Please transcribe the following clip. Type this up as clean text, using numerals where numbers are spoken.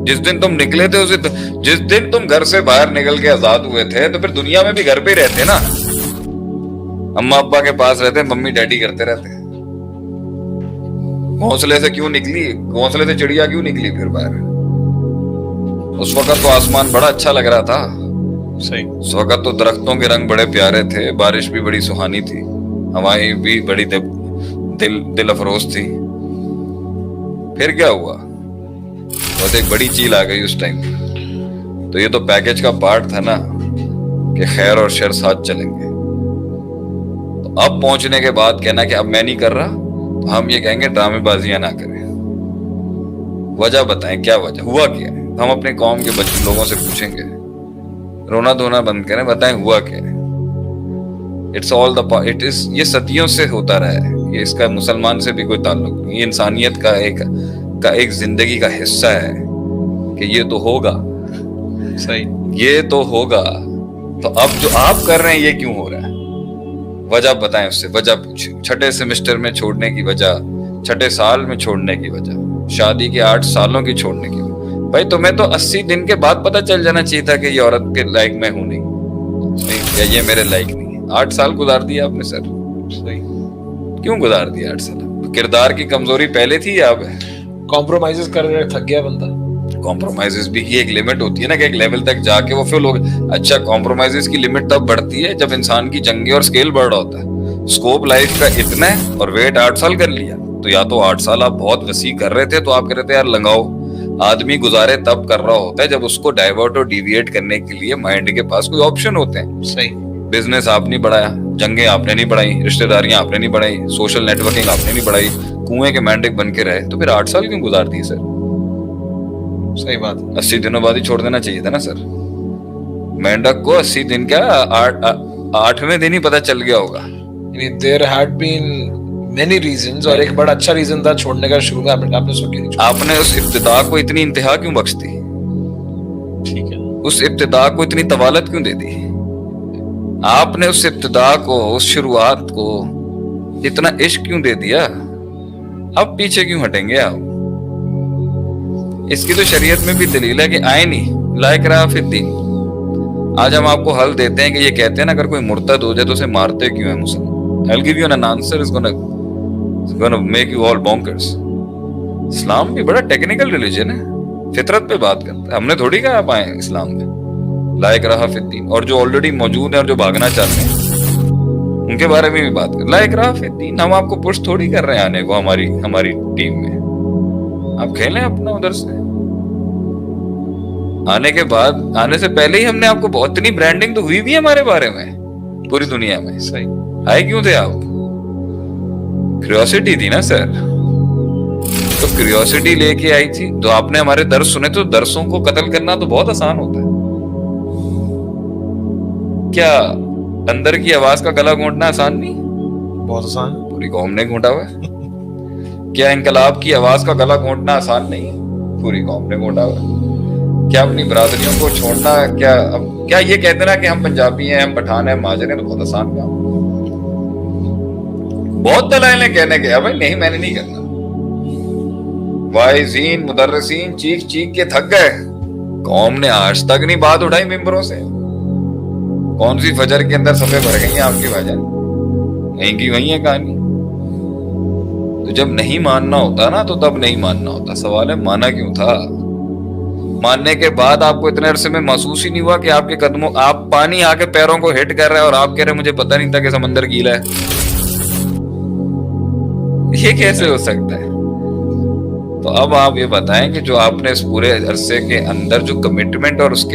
جس دن تم نکلے تھے جس دن تم گھر سے باہر نکل کے آزاد ہوئے تھے تو پھر دنیا میں بھی گھر پہ ہی رہتے نا, اما ابا کے پاس رہتے, ممی ڈیڈی کرتے رہتے. گھونسلے سے کیوں نکلی, گھونسلے سے چڑیا کیوں نکلی پھر باہر؟ اس وقت تو آسمان بڑا اچھا لگ رہا تھا, صحیح. اس وقت تو درختوں کے رنگ بڑے پیارے تھے, بارش بھی بڑی سہانی تھی, ہوائیں بھی بڑی دل افروز تھی. پھر کیا ہوا؟ بس ایک بڑی چیل آ گئی اس ٹائم. تو یہ تو پیکج کا پارٹ تھا نا کہ خیر اور شر ساتھ چلیں گے. تو اب پہنچنے کے بعد کہنا کہ اب میں نہیں کر رہا, تو ہم یہ کہیں گے ڈرامے بازیاں نہ کریں. وجہ بتائیں, کیا وجہ, ہوا کیا ہے؟ ہم اپنے قوم کے لوگوں سے پوچھیں گے, رونا دھونا بند کریں, بتائیں ہوا کیا ہے. یہ صدیوں سے ہوتا رہا ہے, یہ اس کا مسلمان سے بھی کوئی تعلق نہیں, یہ انسانیت کا ایک زندگی کا حصہ ہے کہ یہ تو ہوگا. صحیح. یہ تو ہوگا. تو اب جو آپ کر رہے ہیں یہ کیوں ہو رہا ہے؟ وجہ بتائیں, اس سے وجہ پوچھیں. چھٹے سیمسٹر میں چھوڑنے کی وجہ, چھٹے سال میں چھوڑنے کی وجہ, شادی کے 8 سالوں کی چھوڑنے کی وجہ. بھائی تمہیں تو 80 دن کے بعد پتہ چل جانا چاہیے تھا کہ یہ عورت کے لائق میں ہوں نہیں, یا یہ میرے لائق نہیں ہے. 8 سال گزار دیا آپ نے سر. صحیح. کیوں گزار دیا 8 سال؟ کردار کی کمزوری پہلے تھی یا اب ہے؟ کمپرومائز کر رہے, تھک گیا بندہ. کمپرومائز بھی کی ایک لمٹ ہوتی ہے نا, کہ ایک لیول تک جا کے وہ فیل ہو گیا. اچھا, کمپرومائز کی لمٹ تب بڑھتی ہے جب انسان کی جنگیں اور سکیل بڑھ رہا ہوتا ہے. اسکوپ لائف کا اتنا ہے اور ویٹ 8 سال کر لیا. تو یا تو 8 سال آپ بہت وسیع کر رہے تھے تو آپ کہہ رہے تھے یار لنگاؤ. آدمی گزارے تب کر رہا ہوتا ہے جب اس کو ڈائیورٹ اور ڈیویٹ کرنے کے لیے مائنڈ کے پاس کوئی آپشن ہوتے ہیں. صحیح. بزنس آپ نہیں بڑھایا, جنگیں آپ نے نہیں بڑھائی, رشتہ داریاں آپ نے نہیں بڑھائی, سوشل نیٹ ورکنگ آپ نے نہیں بڑھائی, کنویں کے مینڈک بن کے رہے. تو پھر 8 سال کیوں گزار دیے سر؟ صحیح بات. 80 دنوں بعد ہی چھوڑ دینا چاہیے تھا نا سر. مینڈک کو 80 دن کیا 8ویں دن ہی پتہ چل گیا ہوگا. there had been many reasons, اور ایک بڑا اچھا ریزن تھا چھوڑنے کا. شروع میں آپ نے آپ نے اس ابتدا کو اتنی انتہا کیوں بخش دی؟ ٹھیک ہے. اس ابتدا کو اتنی طوالت کیوں دے دی؟ آپ نے اس ابتدا کو, اس شروعات کو اتنا عشق کیوں دے دیا؟ اب پیچھے کیوں ہٹیں گے آپ؟ اس کی تو شریعت میں بھی دلیل ہے کہ آئینی لا اکراہ فی الدین. آج ہم آپ کو حل دیتے ہیں کہ یہ کہتے ہیں نا اگر کوئی مرتد ہو جائے تو اسے مارتے کیوں ہیں مسلمان. I'll give you an answer, it's gonna make you all bonkers. اسلام بھی بڑا ٹیکنیکل ریلیجن ہے, فطرت پہ بات کرتا ہے. ہم نے تھوڑی کہا آپ آئیں اسلام میں لا اکراہ فی الدین, اور جو آلریڈی موجود ہیں اور جو بھاگنا چاہتے ہیں ان کے بارے میں بھی بات کر. لا اکراہ فی الدین, ہم آپ کو پش تھوڑی کر رہے ہیں آنے کو ہماری ٹیم میں. آپ کھیلیں اپنا ادھر سے. آنے کے بعد, آنے سے پہلے ہی ہم نے آپ کو بہت اتنی برانڈنگ تو ہوئی بھی ہے ہمارے بارے میں پوری دنیا میں. صحیح. آئے کیوں تھے آپ؟ کیوریوسٹی تھی نا سر. تو کیوریوسٹی لے کے آئی تھی. تو آپ نے ہمارے درس سنے, تو درسوں کو قتل کرنا تو بہت آسان ہوتا ہے. کیا اندر کی آواز کا گلا گھونٹنا آسان نہیں؟ بہت آسان. پوری قوم نے گھونٹا ہوا ہے. کیا انقلاب کی آواز کا گلا گھونٹنا آسان نہیں؟ پوری قوم نے گھونٹا ہوا ہے. کیا اپنی برادریوں کو چھوڑنا, کیا یہ کہتے نا کہ ہم پنجابی ہیں, ہم پٹھان ہیں, مہاجر ہیں, تو بہت آسان کام. بہت دلائلیں کہنے گیا بھائی نہیں میں نے نہیں کرنا. واعظین مدرسین چیخ چیخ کے تھک گئے. قوم نے آج تک نہیں بات اٹھائی ممبروں سے. کون سی فجر کے اندر صفحے بھر گئی ہیں آپ کی وجہ, وہیں کی وہیں ہے کہانی. تو جب نہیں ماننا ہوتا نا تو تب نہیں ماننا ہوتا. سوال ہے مانا کیوں تھا؟ ماننے کے بعد آپ کو اتنے عرصے میں محسوس ہی نہیں ہوا کہ آپ کے قدموں, آپ پانی آ کے پیروں کو ہٹ کر رہے ہیں اور آپ کہہ رہے مجھے پتہ نہیں تھا کہ سمندر گیلا ہے. یہ کیسے ہو سکتا ہے؟ تو اب آپ یہ بتائیں کہ جو آپ نے اس پورے عرصے کے اندر جو کمٹمنٹ اور اس کے